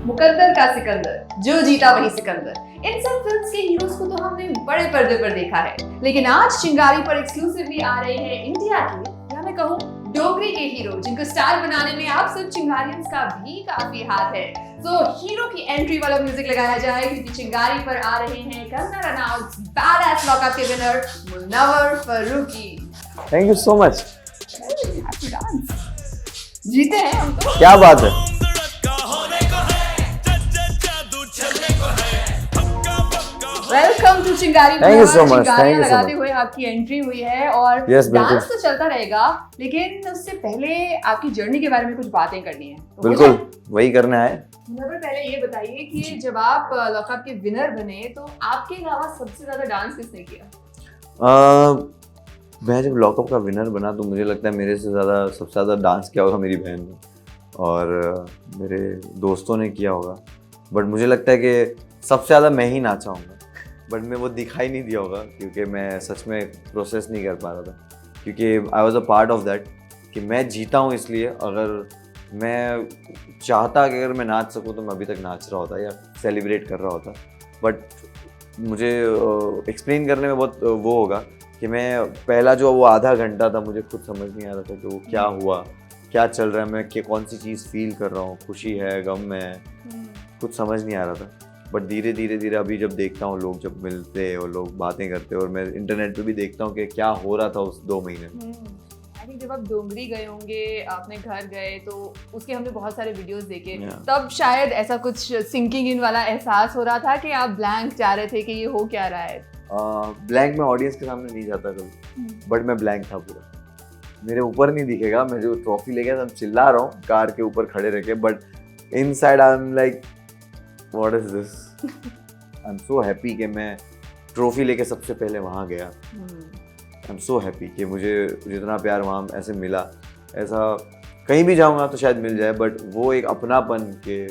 मुकद्दर का सिकंदर, जो जीता वही सिकंदर। इन सब फिल्म्स के हीरोज को तो हमने बड़े पर्दे पर देखा है, लेकिन आज चिंगारी पर एक्सक्लूसिवली आ रहे हैं इंडिया के, या मैं कहूँ डोगरी के हीरो, जिनको स्टार बनाने में आप सब चिंगारियंस का भी काफी हाथ है। तो हीरो की एंट्री वाला म्यूजिक लगाया जाए, क्योंकि चिंगारी पर आ रहे हैं कंगना रनौत बैडएस लॉकअप के winner Munawar Faruqui. Thank you so much. जीते हैं हम तो। क्या बात है। Welcome to Chingari. Thank you so much. चिंगारियां लगाते हुए आपकी एंट्री हुई है और डांस तो चलता रहेगा, लेकिन उससे पहले आपकी जर्नी के बारे में कुछ बातें करनी है। तो बिल्कुल वही करना है। पहले ये बताइए कि जब आप लॉकअप के विनर बने तो आपके अलावा सबसे ज्यादा डांस किसने किया? मैं जब लॉकअप का विनर बना तो मुझे लगता है मेरे से ज़्यादा सबसे ज़्यादा डांस किया होगा मेरी बहन ने और मेरे दोस्तों ने किया होगा, बट मुझे लगता है कि सबसे ज़्यादा मैं ही नाचा हूँगा, बट मैं वो दिखाई नहीं दिया होगा क्योंकि मैं सच में प्रोसेस नहीं कर पा रहा था, क्योंकि I was a part of that कि मैं जीता हूँ। इसलिए अगर मैं चाहता कि अगर मैं नाच सकूँ तो मैं अभी तक नाच रहा होता या सेलिब्रेट कर रहा होता, बट मुझे एक्सप्लेन करने में बहुत वो होगा कि मैं पहला जो वो आधा घंटा था मुझे खुद समझ नहीं आ रहा था कि वो क्या हुआ, क्या चल रहा है, मैं कौन सी चीज़ फील कर रहा हूँ, खुशी है, गम है, कुछ समझ नहीं आ रहा था। बट धीरे धीरे अभी जब देखता हूँ लोग जब मिलते हैं और लोग बातें करते हैं और मैं इंटरनेट पे भी देखता हूँ कि क्या हो रहा था उस 2 महीने में। आई थिंक जब आप डोंगरी गए होंगे, अपने घर गए, तो उसके हमने बहुत सारे वीडियोस देखे, तब शायद ऐसा कुछ सिंकिंग इन वाला एहसास हो रहा था कि आप ब्लैंक जा रहे थे कि ये हो क्या रहा है। ब्लैंक में ऑडियंस के सामने नहीं जाता कभी, बट मैं ब्लैंक था पूरा। मेरे ऊपर नहीं दिखेगा, मैं जो ट्रॉफी लेके था चिल्ला रहा हूँ कार के ऊपर खड़े रह के, but inside I am like what is this. I am so happy कि मैं ट्रॉफी लेके सबसे पहले वहाँ गया। आई एम सो हैप्पी कि मुझे जितना प्यार वहाँ ऐसे मिला, ऐसा कहीं भी जाऊँगा तो शायद मिल जाए, बट वो एक अपनापन के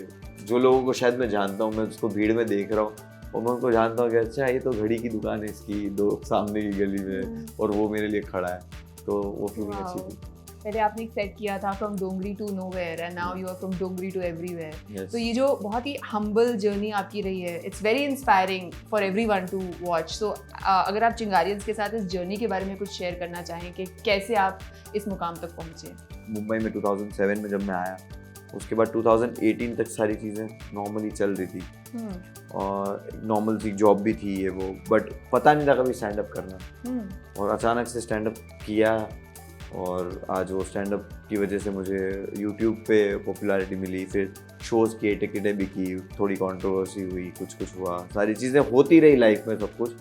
जो लोगों को शायद मैं जानता हूँ, मैं उसको भीड़ में देख रहा हूँ और मैं उनको जानता हूँ कि अच्छा ये तो घड़ी की दुकान है इसकी 2 सामने की गली में और वो मेरे लिए खड़ा है, तो वो फीलिंग अच्छी थी। पहले आपने एक सेट किया था from Dongri to nowhere and now you are from Dongri to everywhere. तो ये जो बहुत ही हम्बल जर्नी आपकी रही है, it's very inspiring for everyone to watch. So अगर आप चिंगारियंस के साथ इस जर्नी के बारे में कुछ शेयर करना चाहें कि कैसे आप इस मुकाम तक पहुंचे। मुंबई में 2007 में जब मैं आया, उसके बाद 2018 तक सारी चीज़ें नॉर्मली चल रही थी और नॉर्मल सी जॉब भी थी ये वो, बट पता नहीं था कभी स्टैंड अप करना, और अचानक से स्टैंड अप किया और आज वो स्टैंड अप की वजह से मुझे यूट्यूब पे पॉपुलैरिटी मिली, फिर शोज़ की टिकटें भी की, थोड़ी कंट्रोवर्सी हुई, कुछ हुआ, सारी चीज़ें होती रही लाइफ में सब कुछ,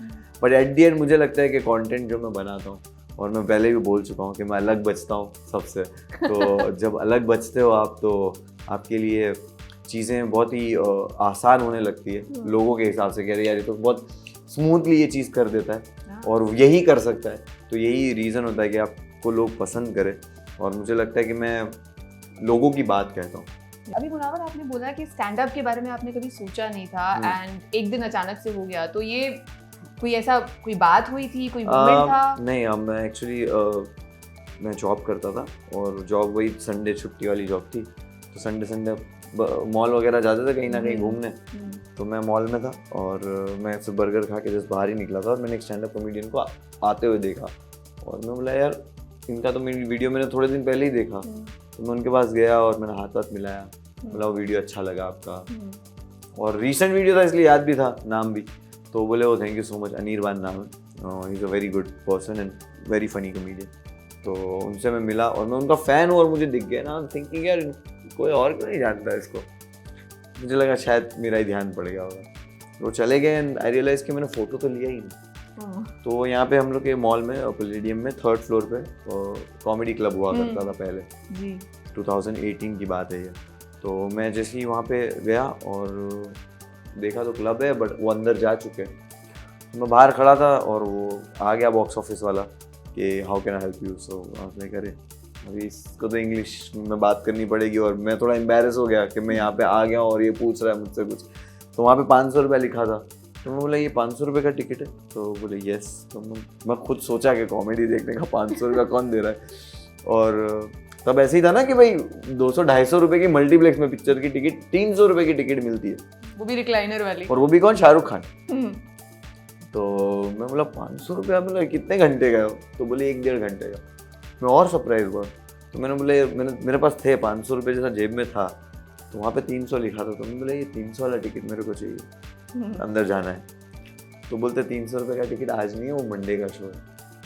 बट एट दी एंड मुझे लगता है कि कंटेंट जो मैं बनाता हूँ, और मैं पहले भी बोल चुका हूँ कि मैं अलग बचता हूँ सबसे, तो जब अलग बचते हो आप तो आपके लिए चीज़ें बहुत ही आसान होने लगती है लोगों के हिसाब से, कह रहे यार ये तो बहुत स्मूथली ये चीज़ कर देता है और यही कर सकता है, तो यही रीज़न होता है कि आपको लोग पसंद करें, और मुझे लगता है कि मैं लोगों की बात कहता हूँ। अभी मुनव्वर आपने बोला कि स्टैंड अप के बारे में आपने कभी सोचा नहीं था एंड एक दिन अचानक से हो गया, तो ये कोई बात हुई थी, कोई मोमेंट था? नहीं, मैं एक्चुअली मैं जॉब करता था और जॉब वही संडे छुट्टी वाली जॉब थी, तो संडे मॉल वगैरह जाते थे कहीं ना कहीं घूमने, तो मैं मॉल में था और मैं सिर्फ बर्गर खा के जस्ट बाहर ही निकला था और मैंने एक स्टैंड अप कॉमेडियन को आते हुए देखा और मैं बोला यार इनका तो मेरी वीडियो मैंने थोड़े दिन पहले ही देखा, तो मैं उनके पास गया और मैंने हाथ मिलाया, बोला वो वीडियो अच्छा लगा आपका, और रिसेंट वीडियो था इसलिए याद भी था नाम भी, तो बोले वो thank you so much, Anirban नाम है, he is a very good person and very funny comedian. तो उनसे मैं मिला और मैं उनका फ़ैन हूँ और मुझे दिख गया ना, थिंकिंग यार कोई और क्यों नहीं जानता इसको, मुझे लगा शायद मेरा ही ध्यान पड़ गया होगा। वो चले गए एंड आई रियलाइज़ कि मैंने फ़ोटो तो लिया ही नहीं। तो यहाँ पे हम लोग के मॉल में पैलेडियम में 3rd फ्लोर पे कॉमेडी क्लब हुआ करता था पहले जी। 2018 की बात है ये। तो मैं जैसे ही वहाँ पे गया और देखा तो क्लब है बट वो अंदर जा चुके हैं, मैं बाहर खड़ा था और वो आ गया बॉक्स ऑफिस वाला कि how can I help you, so आपने करे अभी इसको तो इंग्लिश में बात करनी पड़ेगी, और मैं थोड़ा एम्बैरेस हो गया कि मैं यहाँ पे आ गया और ये पूछ रहा है मुझसे कुछ, तो वहाँ पे 500 रुपये लिखा था, तो मैं बोला ये 500 रुपये का टिकट है, तो बोले यस, तो मैं खुद सोचा कि कॉमेडी देखने का 500 रुपये कौन दे रहा है, और तब ऐसे ही था ना कि भाई 200-250 रुपए की मल्टीप्लेक्स में पिक्चर की टिकट 300 रुपए की टिकट मिलती है, वो भी रिक्लाइनर वाली। और वो भी कौन, शाहरुख खान। हम्म, तो मैं बोला 500 रुपया, मतलब कितने घंटे का? तो बोले 1-1.5 घंटे का। मैं और सरप्राइज हुआ, तो मैंने बोले मेरे पास थे 500 रुपये जैसा जेब में था, तो वहाँ पे 300 लिखा था, तो मैंने बोला ये 300 वाला टिकट मेरे को चाहिए, अंदर जाना है। तो बोलते 300 रुपये का टिकट आज नहीं है, वो मंडे का शो है,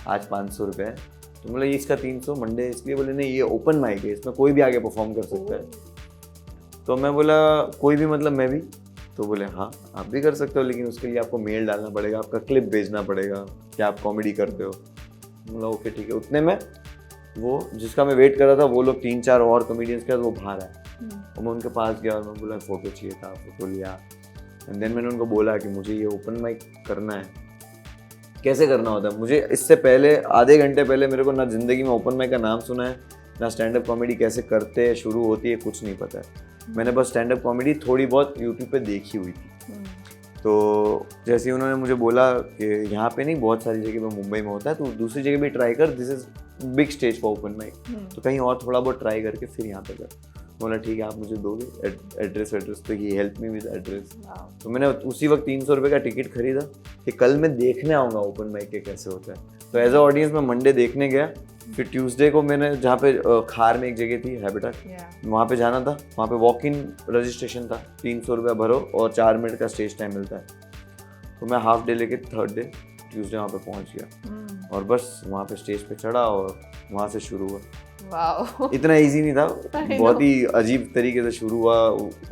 आज 500 रुपये है। तो बोले इसका 300 मंडे, इसलिए बोले नहीं ये ओपन माइक है, इसमें कोई भी आगे परफॉर्म कर सकता है। तो मैं बोला कोई भी मतलब मैं भी? तो बोले हाँ आप भी कर सकते हो, लेकिन उसके लिए आपको मेल डालना पड़ेगा, आपका क्लिप भेजना पड़ेगा कि आप कॉमेडी करते हो। बोला ओके ठीक है। उतने में वो जिसका मैं वेट कर रहा था, वो लोग 3-4 और कॉमेडियंस के साथ वो बाहर आए, और मैं उनके पास गया और मैं बोला फ़ोटो चाहिए था, फ़ोटो लिया। एंड देन मैंने उनको बोला कि मुझे ये ओपन माइक करना है, कैसे करना होता है। मुझे इससे पहले आधे घंटे पहले मेरे को ना ज़िंदगी में ओपन माइक का नाम सुना है, ना स्टैंड अप कॉमेडी कैसे करते हैं, शुरू होती है, कुछ नहीं पता है। मैंने बस स्टैंड अप कॉमेडी थोड़ी बहुत यूट्यूब पे देखी हुई थी। तो जैसे ही उन्होंने मुझे बोला कि यहाँ पे नहीं, बहुत सारी जगह पे मुंबई में होता है, तो दूसरी जगह भी ट्राई कर, this is big stage for open mic, तो कहीं और थोड़ा बहुत ट्राई करके फिर यहाँ पे कर। बोला ठीक है आप मुझे दोगे एड्रेस, तो ये हेल्प मी विद एड्रेस। तो मैंने उसी वक्त 300 रुपये का टिकट खरीदा कि कल मैं देखने आऊँगा ओपन माइक के कैसे होता है। तो एज अ ऑडियंस मैं मंडे देखने गया, फिर ट्यूसडे को मैंने जहाँ पे खार में एक जगह थी हैबिटेट, वहाँ पे जाना था। वहाँ पे वॉक इन रजिस्ट्रेशन था, 300 रुपया भरो और 4 मिनट का स्टेज टाइम मिलता है। तो मैं हाफ डे लेके थर्ड डे ट्यूसडे वहाँ पे पहुँच गया, और बस वहाँ पे स्टेज पे चढ़ा और वहाँ से शुरू हुआ। वाओ, इतना इजी नहीं था, बहुत ही अजीब तरीके से शुरू हुआ,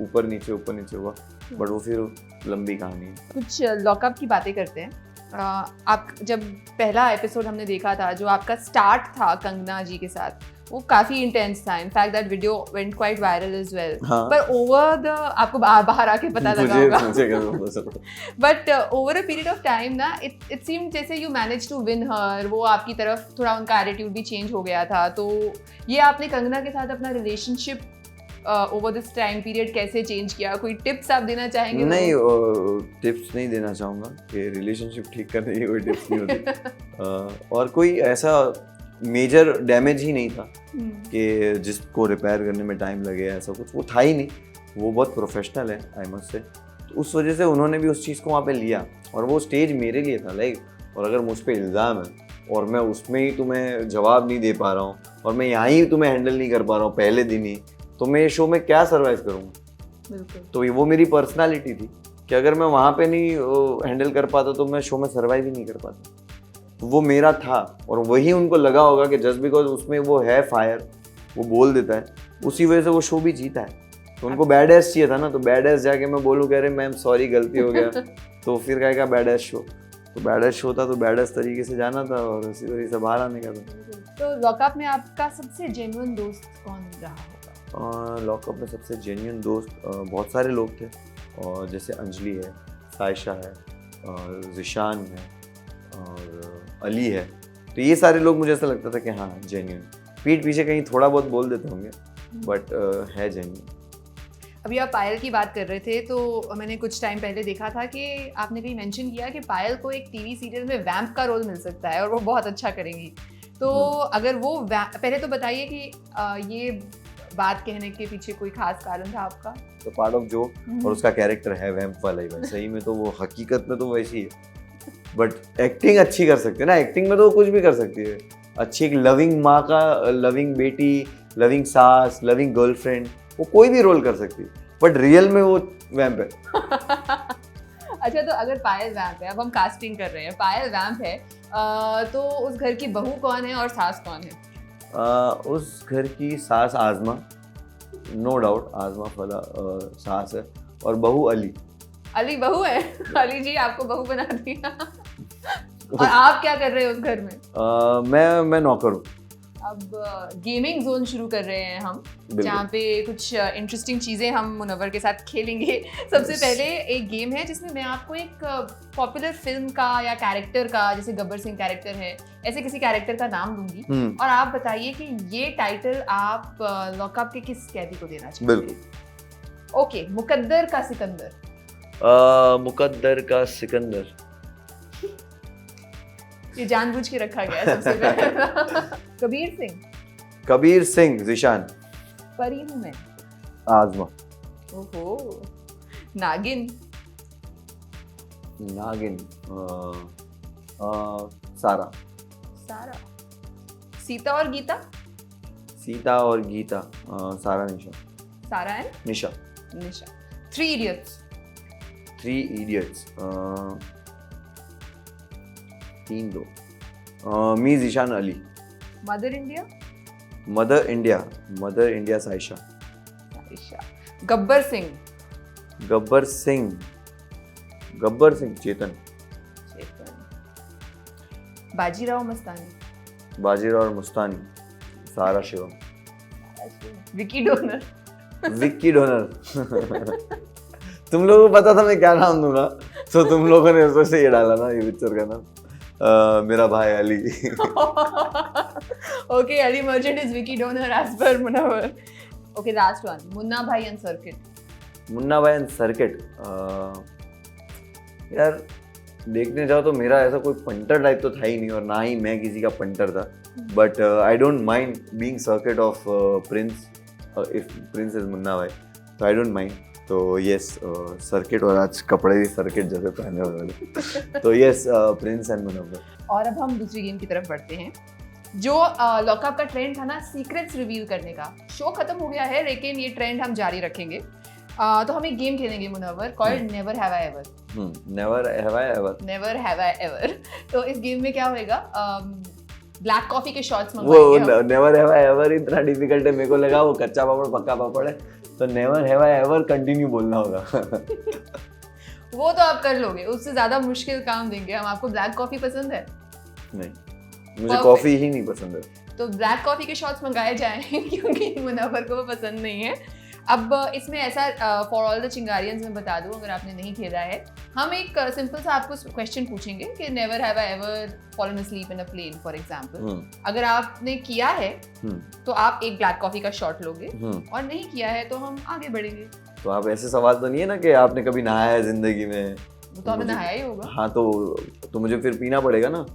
ऊपर नीचे हुआ, बट वो फिर लंबी कहानी है। कुछ लॉकअप की बातें करते हैं। आप जब पहला एपिसोड हमने देखा था, जो आपका स्टार्ट था कंगना जी के साथ, वो काफी इंटेंस था। In fact that video went quite viral as well. पर ओवर द, आपको बाहर आके पता लगा होगा, but over a period of time ना, इट सीम जैसे you manage to win her, वो आपकी तरफ थोड़ा उनका एटीट्यूड भी चेंज हो गया था। तो ये आपने कंगना के साथ अपना relationship over this time period कैसे चेंज किया? कोई टिप्स आप देना चाहेंगे? नहीं, टिप्स नहीं देना चाहूँगा कि रिलेशनशिप ठीक करने की कोई टिप्स नहीं होती। और कोई ऐसा मेजर डैमेज ही नहीं था कि जिसको रिपेयर करने में टाइम लगे, ऐसा कुछ वो था ही नहीं। वो बहुत प्रोफेशनल है, आई मस्ट से। तो उस वजह से उन्होंने भी उस चीज़ को वहाँ पे लिया, और वो स्टेज मेरे लिए था लाइक। और अगर मुझ पर इल्ज़ाम है और मैं उसमें ही तुम्हें जवाब नहीं दे पा रहा हूँ, और मैं यहाँ ही तुम्हें हैंडल नहीं कर पा रहा हूँ पहले दिन ही, तो मैं ये शो में क्या सर्वाइव करूँगा? तो वो मेरी पर्सनालिटी थी कि अगर मैं वहाँ पे नहीं हैंडल कर पाता तो मैं शो में सर्वाइव ही नहीं कर पाता। तो वो मेरा था, और वही उनको लगा होगा कि जस्ट बिकॉज उसमें वो है फायर, वो बोल देता है, उसी वजह से वो शो भी जीता है। तो उनको बैड एस चाहिए था ना, तो बैड एस जाके मैं बोलूँ कह रहे मैम सॉरी गलती हो गया, तो फिर कहेगा बैड एस शो। तो बैड एस शो था, तो बैड एस तरीके से जाना था और उसी तरीके से बाहर आने का था। तो लॉकअप में आपका सबसे जेन्युइन दोस्त कौन रहा होगा? लॉकअप में सबसे जेन्युइन दोस्त बहुत सारे लोग थे, और जैसे अंजलि है, सायशा है, जिशान है, और अली है। तो ये सारे लोग मुझे ऐसा लगता था कि हाँ जेन्युइन, पीठ पीछे कहीं थोड़ा बहुत बोल देते होंगे, बट है जेन्युइन। अभी आप पायल की बात कर रहे थे, तो मैंने कुछ टाइम पहले देखा था कि आपने कहीं मेंशन किया कि पायल को एक टीवी सीरियल में वैम्प का रोल मिल सकता है और वो बहुत अच्छा करेंगी। तो अगर वो पहले तो बताइए कि ये बात कहने के पीछे कोई खास कारण था आपका? तो पार्ट ऑफ जो, और उसका कैरेक्टर है वैम्प वाला ही भाई, सही में तो वो हकीकत में तो वैसी है, बट एक्टिंग अच्छी कर सकते हैं ना, एक्टिंग में तो वो कुछ भी कर सकती है। अच्छी एक लविंग माँ का, लविंग बेटी, लविंग सास, लविंग गर्लफ्रेंड, वो कोई भी रोल कर सकती है, बट रियल में वो वैम्प है। अच्छा, तो अगर पायल वैम्प है, अब हम कास्टिंग कर रहे हैं, पायल वैम्प है, तो उस घर की बहू कौन है और सास कौन है? उस घर की सास आज़मा, नो डाउट आज़मा फला सास है, और बहू अली। अली बहू है? अली जी आपको बहू बना दिया। और आप क्या कर रहे हैं उस घर में? मैं नौकर हूँ। अब गेमिंग जोन शुरू कर रहे हैं हम, जहाँ पे कुछ इंटरेस्टिंग चीज़ें हम मुनव्वर के साथ खेलेंगे। सबसे पहले एक गेम है जिसमें मैं आपको एक पॉपुलर फिल्म का या कैरेक्टर का, जैसे गब्बर सिंह कैरेक्टर है, ऐसे किसी कैरेक्टर का नाम दूंगी, और आप बताइए कि ये टाइटल आप लॉकअप के किस कैदी को देना चाहते हैं। बिल्कुल। ओके, मुकद्दर का सिकंदर। मुकद्दर का सिकंदर, ये जानबूझ के रखा गया है सबसे पहले। कबीर सिंह। कबीर सिंह जिशान। परी हूँ मैं। आजमा। ओहो। नागिन। नागिन। सारा। सारा। सीता और गीता। सीता और Gita. Sara Nisha. Sara and Nisha. Nisha. Three idiots. Three idiots. तीन दो। Me Zeeshan Ali. Mother India. Mother India. Mother India Saisha. Ayesha. Gabbar Singh. Gabbar Singh. Gabbar Singh Chetan. Chetan. Bajirao Mastani. Bajirao Mastani. Sara Shivam. Vicky donor. Vicky donor. तुम लोगों को पता था मैं क्या नाम दूंगा, तो तुम लोगों ने उसमें से ये डाला ना, ये पिक्चर का नाम। मेरा भाई Ali. Okay, Ali Merchant is Vicky Donor as per Munawar. Okay, last one. Munna Bhai and Circuit. Munna भाई एंड सर्किट। यार देखने जाओ तो मेरा ऐसा कोई पंटर टाइप तो था ही नहीं, और ना ही मैं किसी का पंटर था, but I don't mind being circuit of Prince. If Prince is Munna भाई, तो आई डोंट माइंड। तो यस सर्किट, और आज कपड़े भी सर्किट जैसे पहने हुए थे, तो यस प्रिंस एंड मुन्ना। और अब हम दूसरी गेम की तरफ बढ़ते हैं। जो लॉकअप का ट्रेंड था ना, सीक्रेट्स रिवील करने का, शो खत्म हो गया है, लेकिन ये ट्रेंड हम जारी रखेंगे। तो हम एक गेम खेलेंगे Munawar, called never have I ever. Never have I ever. Never have I ever. तो इस गेम में क्या होएगा, ब्लैक कॉफी के शॉट्स मंगवाएंगे। वो नेवर हैव आई एवर इतना डिफिकल्ट है, मेरे को लगा वो कच्चा पापड़ पक्का पापड़ है, तो never have I ever continue बोलना होगा। वो तो आप कर लोगे, उससे ज्यादा मुश्किल काम देंगे हम आपको। ब्लैक कॉफी पसंद है? नहीं, मुझे कॉफी ही नहीं पसंद है। तो ब्लैक कॉफी के शॉट्स मंगाए जाएं, क्योंकि मुनव्वर को वो पसंद नहीं है। अब इसमें ऐसा, फॉर ऑल द चिंगारियंस मैं बता दूं, अगर आपने नहीं खेला है, हम एक सिंपल सा आपको क्वेश्चन पूछेंगे कि never have I ever fallen asleep in a plane for example. अगर आपने किया है तो आप एक ब्लैक कॉफी का शॉट लोगे, और नहीं किया है तो हम आगे बढ़ेंगे। तो आप ऐसे सवाल तो नहीं है ना कि आपने कभी नहाया है जिंदगी में? वो तो आपने नहाया ही होगा। हाँ, तो मुझे फिर पीना पड़ेगा ना।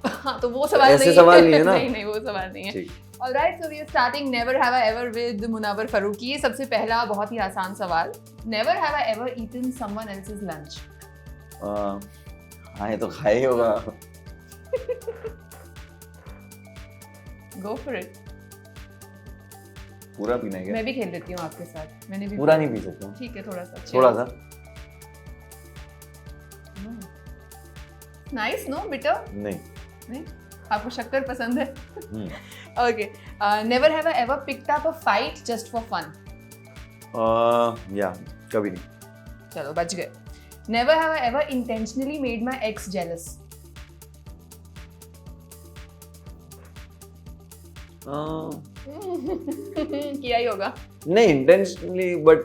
हाँ, तो वो सवाल ऐसे नहीं, सवाल नहीं है ना। नहीं वो सवाल नहीं है। Alright, so we are starting never have I ever with Munawwar Farooqui. ये सबसे पहला बहुत ही आसान सवाल। Never have I ever eaten someone else's lunch. हाँ, ये तो खाया ही होगा। Go for it. पूरा पीना है क्या? मैं भी खेल लेती हूँ आपके साथ। मैंने भी पूरा नहीं पी सकता। ठीक है, थोड़ा सा। थोड़ा सा। Nice, no bitter? नहीं? आपको शक्कर पसंद है? Okay. Never have I ever picked up a fight just for fun. या कभी नहीं। चलो बच गए। Never have I ever intentionally made my ex jealous. किया ही होगा। नहीं इंटेंशनली, बट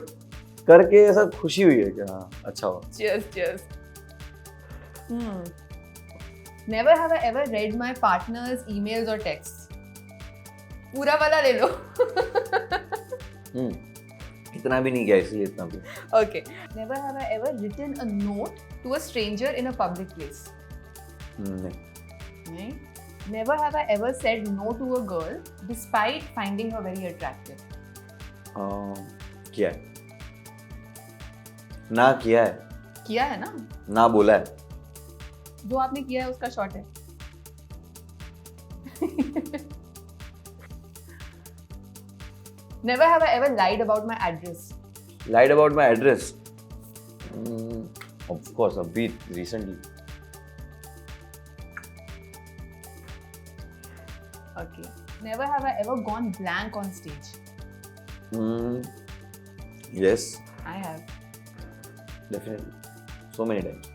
करके ऐसा खुशी हुई है क्या? अच्छा हुआ। Cheers. Never have I ever read my partner's emails or texts. पूरा वाला ले लो। इतना भी नहीं किया, इसलिए इतना भी। Okay. Never have I ever written a note to a stranger in a public place. नहीं. Never have I ever said no to a girl despite finding her very attractive. किया है। ना किया है। किया है ना? ना बोला है। जो आपने किया है उसका शॉट है। Never have I ever lied about my address. Lied about my address? Of course, a bit recently. Okay. Never have I ever gone blank on stage. Yes. I have. Definitely. So many times.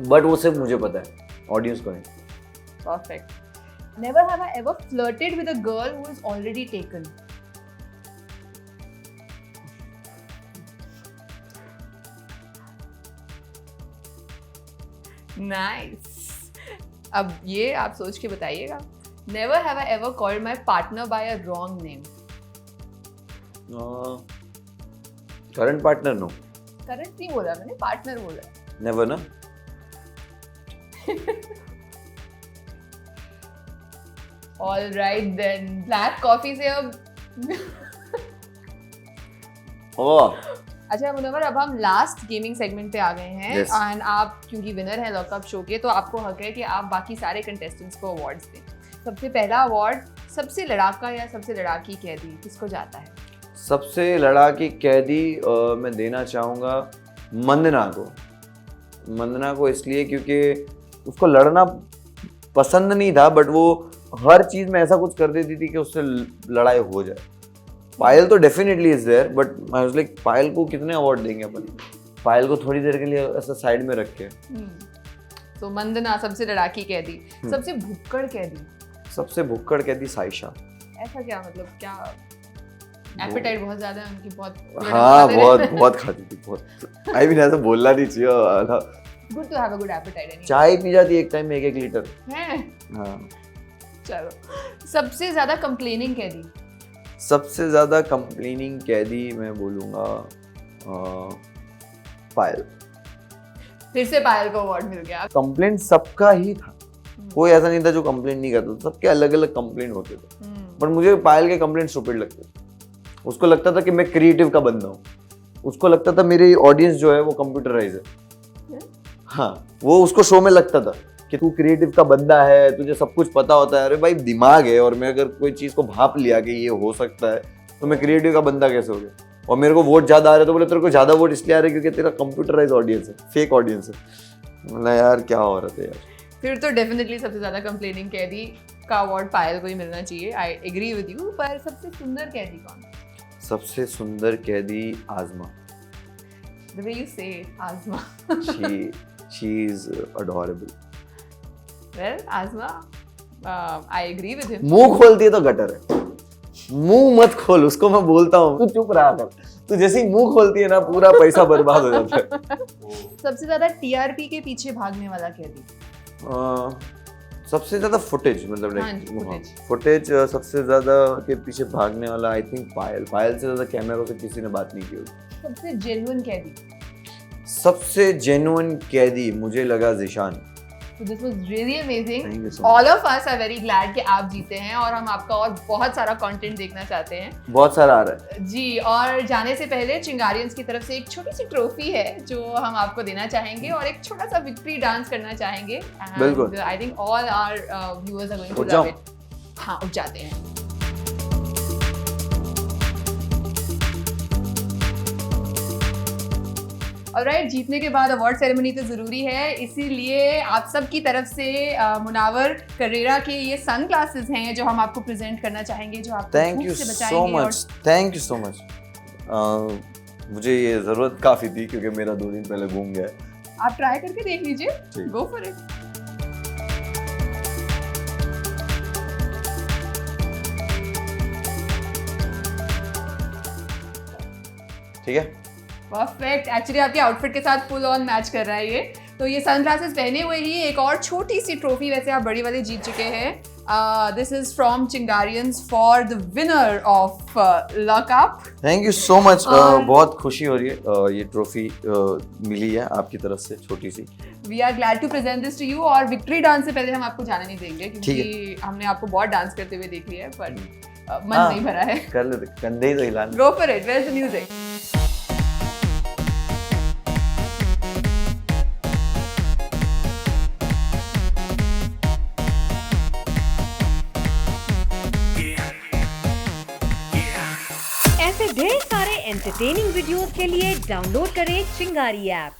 But वो सिर्फ मुझे पता है, audience को नहीं। Perfect. Never have I ever flirted with a girl who is already taken. Nice. अब ये आप सोच के बताइएगा। Never have I ever called my partner by a wrong name. Current partner, no. Current नहीं बोला मैंने, partner बोला। Never ना? All right then, black coffee से अब ओह अच्छा मुनव्वर, अब हम लास्ट गेमिंग सेगमेंट पे आ गए हैं Yes. एंड आप क्योंकि विनर हैं लॉकअप शो के, तो आपको हक है कि आप बाकी सारे कंटेस्टेंट्स को अवार्ड्स दें। सबसे पहला अवार्ड सबसे लड़ाका या सबसे लड़ाकी कैदी किसको जाता है? सबसे लड़ाकी कैदी मैं देना चाहूँगा मंदना को। मंदना को इसलिए क्योंकि उसको लड़ना पसंद नहीं था, बट वो हर चीज़ में ऐसा कुछ कर देती थी कि उससे लड़ाई हो जाए। पायल तो definitely is there, but I was like Payal को कितने अवार्ड देंगे अपन, पायल को थोड़ी देर के लिए ऐसा साइड में रख के। तो मंदना सबसे लड़ाकी कैदी। सबसे भुक्कड़ कैदी? सबसे भुक्कड़ कैदी साइशा। ऐसा क्या मतलब, क्या एपेटाइट बहुत ज्यादा है उनकी? बहुत हाँ बहुत खाती थी, बहुत। आई मीन ऐसा बोलना नहीं चाहिए। Good to have a good appetite. चाय चाय पी जाती है एक टाइम में 1-1 लीटर। है? हाँ। चलो, सबसे ज्यादा कंप्लेनिंग कैदी? सबसे ज्यादा कंप्लेनिंग कैदी मैं बोलूँगा पायल। फिर से पायल को अवार्ड मिल गया। कंप्लेंट सबका ही था, कोई ऐसा नहीं था जो कंप्लेंट नहीं करता था, सबके अलग अलग कंप्लेंट होते थे। पर मुझे पायल के कंप्लेंट स्टूपिड लगते थे। उसको लगता था कि मैं क्रिएटिव का बंदा हूँ, उसको लगता था मेरी ऑडियंस जो है वो कंप्यूटराइज है। हाँ, वो उसको शो में लगता था कि तू क्रिएटिव का बंदा है, तुझे सब कुछ पता होता है। अरे भाई दिमाग है, और मैं अगर कोई चीज़ को भाप लिया कि ये हो सकता है, तो मैं क्रिएटिव का बंदा कैसे हो गया? और मेरे को वोट ज़्यादा आ रहे तो बोले तेरे को ज़्यादा वोट इसलिए आ रहे क्योंकि तेरा कंप्यूटराइज ऑडियंस है, फेक ऑडियंस है। मतलब यार क्या हो रहा था यार। फिर तो डेफिनेटली सबसे ज्यादा कंप्लेनिंग कैदी का अवार्ड पायल को ही मिलना चाहिए। I agree with you. पर सबसे सुंदर कैदी कौन? सबसे सुंदर कैदी आज़मा। The way you say it, आज़मा। she is adorable. Well, आज़मा, I agree with him. मुंह खोलती है तो गटर है, मुंह मत खोल, उसको मैं बोलता हूँ तू चुप रहा कर। तू जैसे ही मुंह खोलती है ना, पूरा पैसा बर्बाद हो जाता है। सबसे ज्यादा टीआरपी के पीछे भागने वाला कैदी? सबसे ज्यादा फुटेज, मतलब footage. फुटेज सबसे ज्यादा के पीछे भागने वाला आई थिंक पायल। पायल से ज्यादा कैमरा से किसी ने बात नहीं की होगी। सबसे जेन्युइन कैदी? सबसे जेन्युइन कैदी मुझे लगा Zeeshan. So this was really amazing. Thank you so All of us are very glad कि आप जीते हैं, और हम आपका और बहुत सारा कंटेंट देखना चाहते हैं। बहुत सारा आ रहा है जी। और जाने से पहले चिंगारियंस की तरफ से एक छोटी सी ट्रॉफी है जो हम आपको देना चाहेंगे, और एक छोटा सा विक्ट्री डांस करना चाहेंगे। बिल्कुल। I think all our viewers are going to love it. हाँ, उठ जाते हैं। ऑलराइट, जीतने के बाद अवार्ड सेरेमनी तो जरूरी है, इसीलिए आप सब की तरफ से मुनावर करेरा के ये सन ग्लासेस हैं जो हम आपको प्रेजेंट करना चाहेंगे, जो आपको थैंक धूप यू से सो बचाएंगे। Much, thank you so much. मुझे ये ज़रूरत काफ़ी थी क्योंकि मेरा 2 दिन पहले घूम गया है। आप ट्राई करके देख लीजिए, ठीक। गो फॉर इट। ठीक है, परफेक्ट। एक्चुअली आपके आउटफिट के साथ फुल ऑन मैच कर रहा है ये। तो ये सनग्लासेस पहने हुए ही एक और छोटी सी ट्रॉफी, वैसे आप बड़ी वाली जीत चुके हैं। This is from Chingarians for the winner of lockup. Thank you so much. और- बहुत खुशी हो रही है, ये ट्रॉफी मिली है आपकी तरफ से, छोटी सी। We are glad to present this to you. और विक्ट्री डांस से पहले हम आपको जाने नहीं देंगे क्योंकि हमने आपको बहुत डांस करते हुए देख लिया है, पर मन हाँ। नहीं भरा है। कर लेते, कंधे ही तो हिलाने। Go for it. Where is the music? ऐसे ढेर सारे एंटरटेनिंग वीडियोस के लिए डाउनलोड करें चिंगारी ऐप।